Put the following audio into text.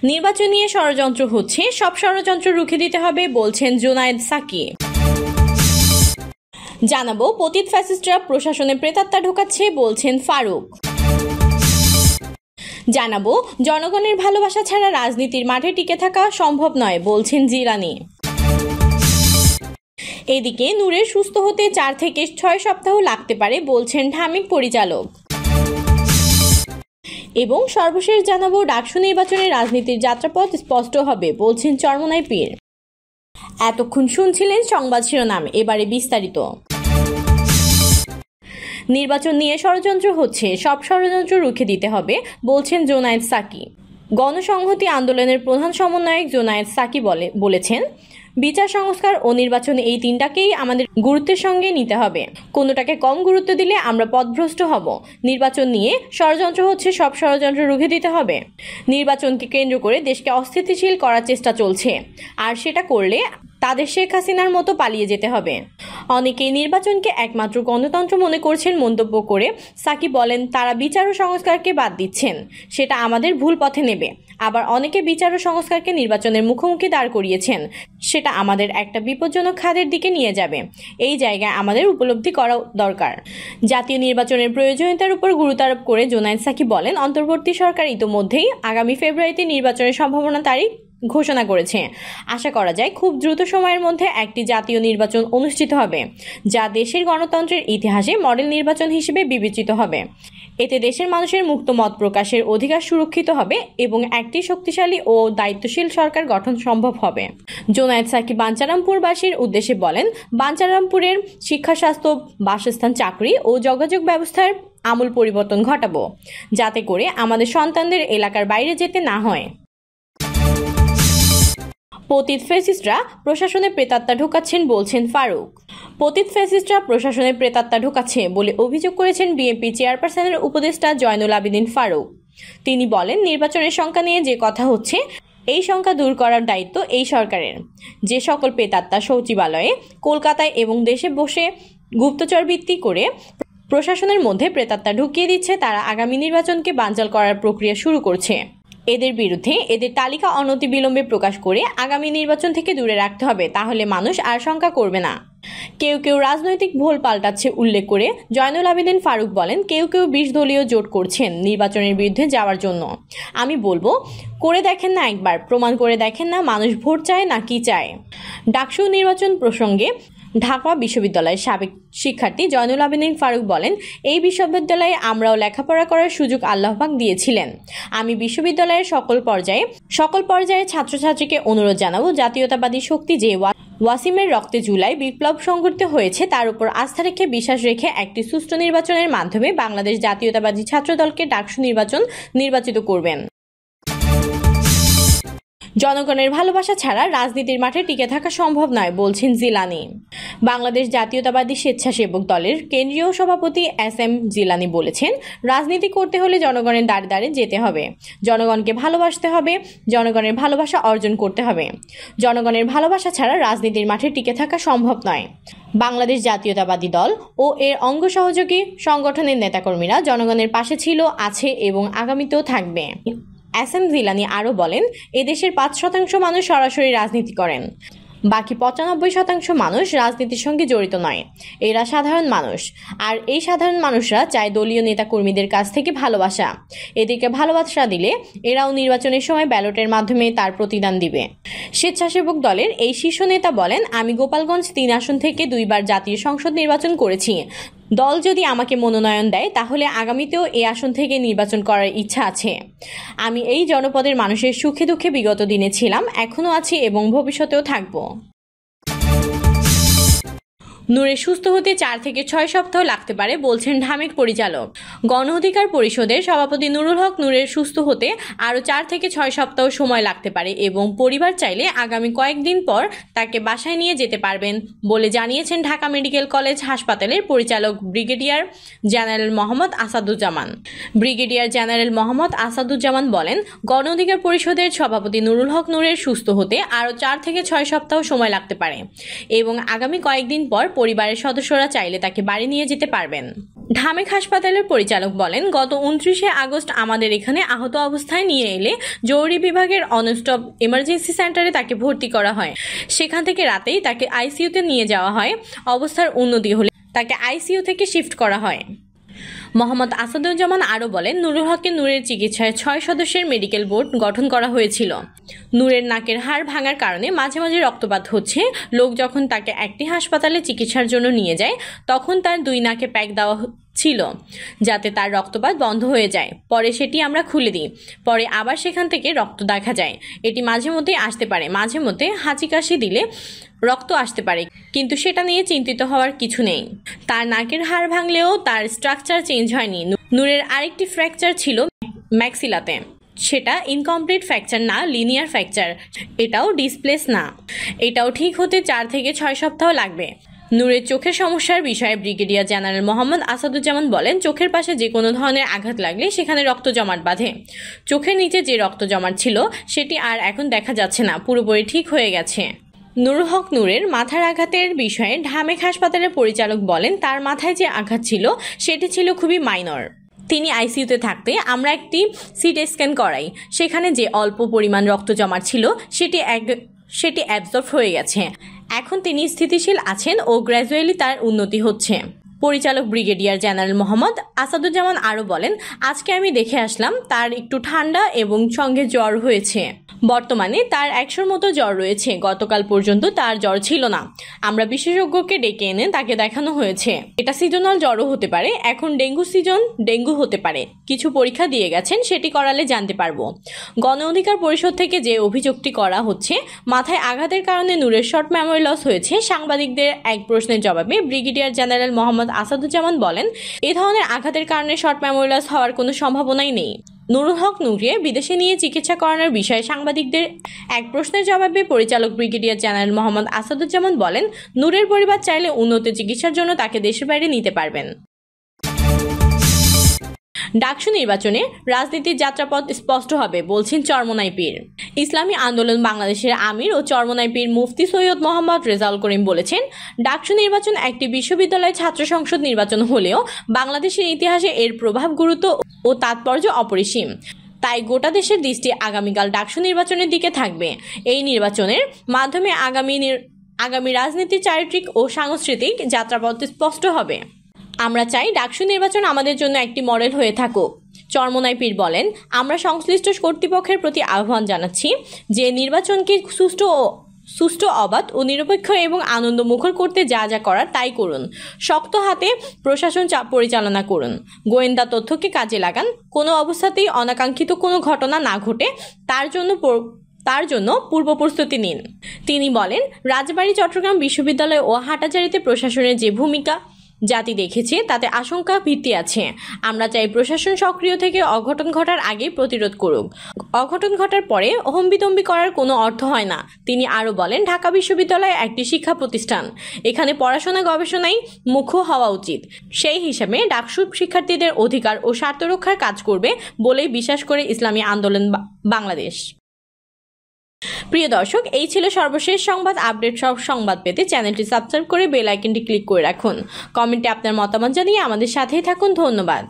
নির্বাচন নিয়ে ষড়যন্ত্র হচ্ছে, সব ষড়যন্ত্র রুখে দিতে হবে বলছেন জুনায়েদ সাকি। জানাবো পতিত ফ্যাসিস্টরা প্রশাসনে প্রেতাত্মা ঢোকাচ্ছে বলছেন ফারুক। জানাবো জনগণের ভালোবাসা ছাড়া রাজনীতির মাঠে টিকে থাকা সম্ভব নয় বলছেন জিলানী। এদিকে নূরের সুস্থ হতে 4 থেকে 6 সপ্তাহ লাগতে পারে বলছেন ঢামেক পরিচালক। এবং সর্বশেষ জানাবো ডাকসু নির্বাচনের রাজনীতির যাত্রাপথ স্পষ্ট হবে বলছেন চরমোনাই পীর। এতক্ষণ শুনছিলেন সংবাদ শিরোনাম, এবারে বিস্তারিত। নির্বাচন নিয়ে ষড়যন্ত্র হচ্ছে, সব ষড়যন্ত্র রুখে দিতে হবে বলছেন জুনায়েদ সাকি। গণসংহতি আন্দোলনের প্রধান সমন্বয়ক জুনায়েদ সাকি বলেছেন, বিচার সংস্কার ও নির্বাচন এই তিনটাকেই আমাদের গুরুত্বের সঙ্গে নিতে হবে। কোনোটাকে কম গুরুত্ব দিলে আমরা পথভ্রষ্ট হব। নির্বাচন নিয়ে ষড়যন্ত্র হচ্ছে, সব ষড়যন্ত্র রুখে দিতে হবে। নির্বাচনকে কেন্দ্র করে দেশকে অস্থিতিশীল করার চেষ্টা চলছে, আর সেটা করলে তাদের শেখ হাসিনার মতো পালিয়ে যেতে হবে। অনেকেই নির্বাচনকে একমাত্র গণতন্ত্র মনে করছেন মন্তব্য করে সাকি বলেন, তারা বিচার ও সংস্কারকে বাদ দিচ্ছেন, সেটা আমাদের ভুল পথে নেবে। আবার অনেকে বিচার ও সংস্কারকে নির্বাচনের মুখোমুখি দাঁড় করিয়েছেন, সেটা আমাদের একটা বিপজ্জনক খাদের দিকে নিয়ে যাবে। এই জায়গায় আমাদের উপলব্ধি করা দরকার। জাতীয় নির্বাচনের প্রয়োজনীয়তার উপর গুরুত্ব আরোপ করে জুনায়েদ সাকি বলেন, অন্তর্বর্তী সরকার ইতোমধ্যেই আগামী ফেব্রুয়ারিতে নির্বাচনের সম্ভাবনা তারিখ ঘোষণা করেছে। আশা করা যায় খুব দ্রুত সময়ের মধ্যে একটি জাতীয় নির্বাচন অনুষ্ঠিত হবে, যা দেশের গণতন্ত্রের ইতিহাসে মডেল নির্বাচন হিসেবে বিবেচিত হবে। এতে দেশের মানুষের মুক্ত মত প্রকাশের অধিকার সুরক্ষিত হবে এবং একটি শক্তিশালী ও দায়িত্বশীল সরকার গঠন সম্ভব হবে। জুনায়েদ সাকি বাঞ্ছারামপুরবাসীর উদ্দেশ্যে বলেন, বাঞ্ছারামপুরের শিক্ষা, স্বাস্থ্য, বাসস্থান, চাকরি ও যোগাযোগ ব্যবস্থার আমূল পরিবর্তন ঘটাবো, যাতে করে আমাদের সন্তানদের এলাকার বাইরে যেতে না হয়। পতিত ফ্যাসিস্টরা প্রশাসনে প্রেতাত্মা ঢোকাচ্ছেন বলছেন ফারুক। পতিত ফ্যাসিস্টরা প্রশাসনে প্রেতাত্মা ঢোকাচ্ছে বলে অভিযোগ করেছেন বিএনপি চেয়ারপারসনের উপদেষ্টা জয়নুল আবেদিন ফারুক। তিনি বলেন, নির্বাচনের সংখ্যা নিয়ে যে কথা হচ্ছে, এই সংখ্যা দূর করার দায়িত্ব এই সরকারের। যে সকল প্রেতাত্মা সচিবালয়ে, কলকাতায় এবং দেশে বসে গুপ্তচর ভিত্তি করে প্রশাসনের মধ্যে প্রেতাত্মা ঢুকিয়ে দিচ্ছে, তারা আগামী নির্বাচনকে বানচাল করার প্রক্রিয়া শুরু করছে। এদের বিরুদ্ধে এদের তালিকা অনতিবিলম্বে প্রকাশ করে আগামী নির্বাচন থেকে দূরে রাখতে হবে, তাহলে মানুষ আর শঙ্কা করবে না। কেউ কেউ রাজনৈতিক ভুল পাল্টাচ্ছে উল্লেখ করে জয়নুল আবেদিন ফারুক বলেন, কেউ কেউ 20 দলীয় জোট করছেন নির্বাচনের বিরুদ্ধে যাওয়ার জন্য। আমি বলবো, করে দেখেন না একবার, প্রমাণ করে দেখেন না মানুষ ভোট চায় না কি চায়। ডাকসু নির্বাচন প্রসঙ্গে ঢাকা বিশ্ববিদ্যালয়ের সাবেক শিক্ষার্থী জয়নুল আবেদিন ফারুক বলেন, এই বিশ্ববিদ্যালয়ে আমরাও লেখাপড়া করার সুযোগ আল্লাহ পাক দিয়েছিলেন। আমি বিশ্ববিদ্যালয়ের সকল পর্যায়ে ছাত্রছাত্রীকে অনুরোধ জানাবো, জাতীয়তাবাদী শক্তি যে ওয়াসিমের রক্তে জুলাই বিপ্লব সংঘটিত হয়েছে, তার উপর আস্থা রেখে, বিশ্বাস রেখে একটি সুষ্ঠু নির্বাচনের মাধ্যমে বাংলাদেশ জাতীয়তাবাদী ছাত্রদলকে ডাকসু নির্বাচিত করবেন। জনগণের ভালোবাসা ছাড়া রাজনীতির মাঠে টিকে থাকা সম্ভব নয় বলছেন জিলানী। বাংলাদেশ জাতীয়তাবাদী স্বেচ্ছাসেবক দলের কেন্দ্রীয় সভাপতি SM জিলানী বলেছেন, রাজনীতি করতে হলে জনগণের দ্বারে দ্বারে যেতে হবে, জনগণকে ভালোবাসতে হবে, জনগণের ভালোবাসা অর্জন করতে হবে। জনগণের ভালোবাসা ছাড়া রাজনীতির মাঠে টিকে থাকা সম্ভব নয়। বাংলাদেশ জাতীয়তাবাদী দল ও এর অঙ্গ সহযোগী সংগঠনের নেতাকর্মীরা জনগণের পাশে ছিল, আছে এবং আগামীতেও থাকবে। SM জিলানী আরও বলেন, এদেশের 5% মানুষ সরাসরি রাজনীতি করেন, বাকি 95% মানুষ রাজনীতির সঙ্গে জড়িত নয়। এরা সাধারণ মানুষ, আর এই সাধারণ মানুষরা চায় দলীয় নেতাকর্মীদের কাছ থেকে ভালোবাসা। এদেরকে ভালোবাসা দিলে এরাও নির্বাচনের সময় ব্যালটের মাধ্যমে তার প্রতিদান দিবে। স্বেচ্ছাসেবক দলের এই শীর্ষ নেতা বলেন, আমি গোপালগঞ্জ 3 আসন থেকে 2 বার জাতীয় সংসদ নির্বাচন করেছি। দল যদি আমাকে মনোনয়ন দেয়, তাহলে আগামীতেও এই আসন থেকে নির্বাচন করার ইচ্ছা আছে। আমি এই জনপদের মানুষের সুখে দুঃখে বিগত দিনে ছিলাম, এখনও আছি এবং ভবিষ্যতেও থাকব। নূরের সুস্থ হতে 4 থেকে 6 সপ্তাহ লাগতে পারে বলছেন ঢামেক পরিচালক। গণ অধিকার পরিষদের সভাপতি নুরুল হক নূরের সুস্থ হতে আরও 4 থেকে 6 সপ্তাহ সময় লাগতে পারে এবং পরিবার চাইলে আগামী কয়েকদিন পর তাকে বাসায় নিয়ে যেতে পারবেন বলে জানিয়েছেন ঢাকা মেডিকেল কলেজ হাসপাতালের পরিচালক brigadier general Mohammad Asaduzzaman. Brigadier general Mohammad Asaduzzaman বলেন, গণ অধিকার পরিষদের সভাপতি নুরুল হক নূরের সুস্থ হতে আরও 4 থেকে 6 সপ্তাহ সময় লাগতে পারে এবং আগামী কয়েকদিন পর পরিবারের সদস্যরা চাইলে তাকে বাড়ি নিয়ে যেতে পারবেন। ঢামেক হাসপাতালের পরিচালক বলেন, গত 29 আগস্ট আমাদের এখানে আহত অবস্থায় নিয়ে এলে জরুরি বিভাগের অনস্টপ এমার্জেন্সি সেন্টারে তাকে ভর্তি করা হয়। সেখান থেকে রাতেই তাকে আইসিইউতে নিয়ে যাওয়া হয়। অবস্থার উন্নতি হলে তাকে আইসিইউ থেকে শিফট করা হয়। মোহাম্মদ আসাদুজ্জামান আরও বলেন, নুরুল হকের নূরের চিকিৎসায় 6 সদস্যের মেডিকেল বোর্ড গঠন করা হয়েছিল। নূরের নাকের হাড় ভাঙার কারণে মাঝে মাঝে রক্তপাত হচ্ছে। লোক যখন তাকে একটি হাসপাতালে চিকিৎসার জন্য নিয়ে যায় তখন তার 2 নাকে প্যাক দেওয়া ছিল যাতে তার রক্তপাত বন্ধ হয়ে যায়। পরে সেটি আমরা খুলে দিই। পরে আবার সেখান থেকে রক্ত দেখা যায়। এটি মাঝে মধ্যেই আসতে পারে। মাঝে মধ্যে হাঁচি কাশি দিলে রক্ত আসতে পারে, কিন্তু সেটা নিয়ে চিন্তিত হওয়ার কিছু নেই। তার নাকের হাড় ভাঙলেও তার স্ট্রাকচার চেঞ্জ হয়নি। নূরের আরেকটি ফ্র্যাকচার ছিল ম্যাক্সিলাতে। সেটা ইনকমপ্লিট ফ্র্যাকচার না, লিনিয়ার ফ্র্যাকচার। এটাও ডিসপ্লেস না। এটাও ঠিক হতে 4 থেকে 6 সপ্তাহ লাগবে। নূরের চোখের সমস্যার বিষয়ে ব্রিগেডিয়ার জেনারেল মোহাম্মদ আসাদুজ্জামান বলেন, চোখের পাশে যে কোনো ধরনের আঘাত লাগলে সেখানে রক্ত জমাট বাঁধে। চোখের নিচে যে রক্ত জমাট ছিল সেটি আর এখন দেখা যাচ্ছে না, পুরোপুরি ঠিক হয়ে গেছে। নুরুল হক নূরের মাথার আঘাতের বিষয়ে ঢামেক হাসপাতালের পরিচালক বলেন, তার মাথায় যে আঘাত ছিল সেটি ছিল খুবই মাইনর। তিনি আইসিইউতে থাকতে আমরা একটি সিটি স্ক্যান করাই। সেখানে যে অল্প পরিমাণ রক্ত জমাট ছিল সেটি অ্যাবজর্ব হয়ে গেছে। এখন তিনি স্থিতিশীল আছেন ও গ্র্যাজুয়ালি তার উন্নতি হচ্ছে। পরিচালক ব্রিগেডিয়ার জেনারেল মোহাম্মদ আসাদুজ্জামান আরও বলেন, আজকে আমি দেখে আসলাম তার একটু ঠান্ডা এবং সঙ্গে জ্বর হয়েছে। বর্তমানে তার 100 মতো জ্বর রয়েছে। গতকাল পর্যন্ত তার জ্বর ছিল না। আমরা বিশেষজ্ঞকে ডেকে এনে তাকে দেখানো হয়েছে। এটা সিজনাল জ্বরও হতে পারে। এখন ডেঙ্গু সিজন, ডেঙ্গু হতে পারে। কিছু পরীক্ষা দিয়ে গেছেন, সেটি করালে জানতে পারবো। গণ অধিকার পরিষদ থেকে যে অভিযোগটি করা হচ্ছে মাথায় আঘাতের কারণে নূরের শর্ট মেমোরি লস হয়েছে, সাংবাদিকদের এক প্রশ্নের জবাবে ব্রিগেডিয়ার জেনারেল মোহাম্মদ আসাদুজ্জামান বলেন, এ ধরনের আঘাতের কারণে শর্ট মেমোরি লস হওয়ার কোনো সম্ভাবনাই নেই। নুরুল হক নূরকে বিদেশে নিয়ে চিকিৎসা করানোর বিষয়ে সাংবাদিকদের এক প্রশ্নের জবাবে পরিচালক ব্রিগেডিয়ার জেনারেল মোহাম্মদ আসাদুজ্জামান বলেন, নূরের পরিবার চাইলে উন্নত চিকিৎসার জন্য তাকে দেশের বাইরে নিতে পারবেন। ডাকসু নির্বাচনে রাজনীতির যাত্রাপথ স্পষ্ট হবে বলছেন চরমোনাই পীর। ইসলামী আন্দোলন বাংলাদেশের আমির ও চরমোনাই পীর মুফতি সৈয়দ মোহাম্মদ রেজাউল করিম বলেছেন, ডাকসু নির্বাচন একটি বিশ্ববিদ্যালয় ছাত্র সংসদ নির্বাচন হলেও বাংলাদেশের ইতিহাসে এর প্রভাব, গুরুত্ব ও তাৎপর্য অপরিসীম। তাই গোটা দেশের দৃষ্টি আগামীকাল ডাকসু নির্বাচনের দিকে থাকবে। এই নির্বাচনের মাধ্যমে আগামী রাজনীতির চারিত্রিক ও সাংস্কৃতিক যাত্রাপথ স্পষ্ট হবে। আমরা চাই ডাকসু নির্বাচন আমাদের জন্য একটি মডেল হয়ে থাকুক। চরমোনাই পীর বলেন, আমরা সংশ্লিষ্ট কর্তৃপক্ষের প্রতি আহ্বান জানাচ্ছি যে নির্বাচনকে সুষ্ঠু, অবাধ ও নিরপেক্ষ এবং আনন্দমুখর করতে যা যা করার তাই করুন। শক্ত হাতে প্রশাসন পরিচালনা করুন। গোয়েন্দা তথ্যকে কাজে লাগান। কোনো অবস্থাতেই অনাকাঙ্ক্ষিত কোনো ঘটনা না ঘটে তার জন্য পূর্ব প্রস্তুতি নিন। তিনি বলেন, রাজবাড়ী, চট্টগ্রাম বিশ্ববিদ্যালয় ও হাটাজারিতে প্রশাসনের যে ভূমিকা জাতি দেখেছে তাতে আশঙ্কা ভিত্তি আছে। আমরা চাই প্রশাসন সক্রিয় থেকে অঘটন ঘটার আগে প্রতিরোধ করুক। অঘটন ঘটার পরে হম্বিতম্বি করার কোনো অর্থ হয় না। তিনি আরও বলেন, ঢাকা বিশ্ববিদ্যালয় একটি শিক্ষা প্রতিষ্ঠান। এখানে পড়াশোনা গবেষণায় মুখ্য হওয়া উচিত। সেই হিসাবে ডাকসু শিক্ষার্থীদের অধিকার ও স্বার্থ রক্ষার কাজ করবে বলেই বিশ্বাস করে ইসলামী আন্দোলন বাংলাদেশ। প্রিয় দর্শক, এই ছিল সর্বশেষ সংবাদ আপডেট। সব সংবাদ পেতে চ্যানেলটি সাবস্ক্রাইব করে বেল আইকনটি ক্লিক করে রাখুন। কমেন্টে আপনার মতামত জানিয়ে আমাদের সাথেই থাকুন। ধন্যবাদ।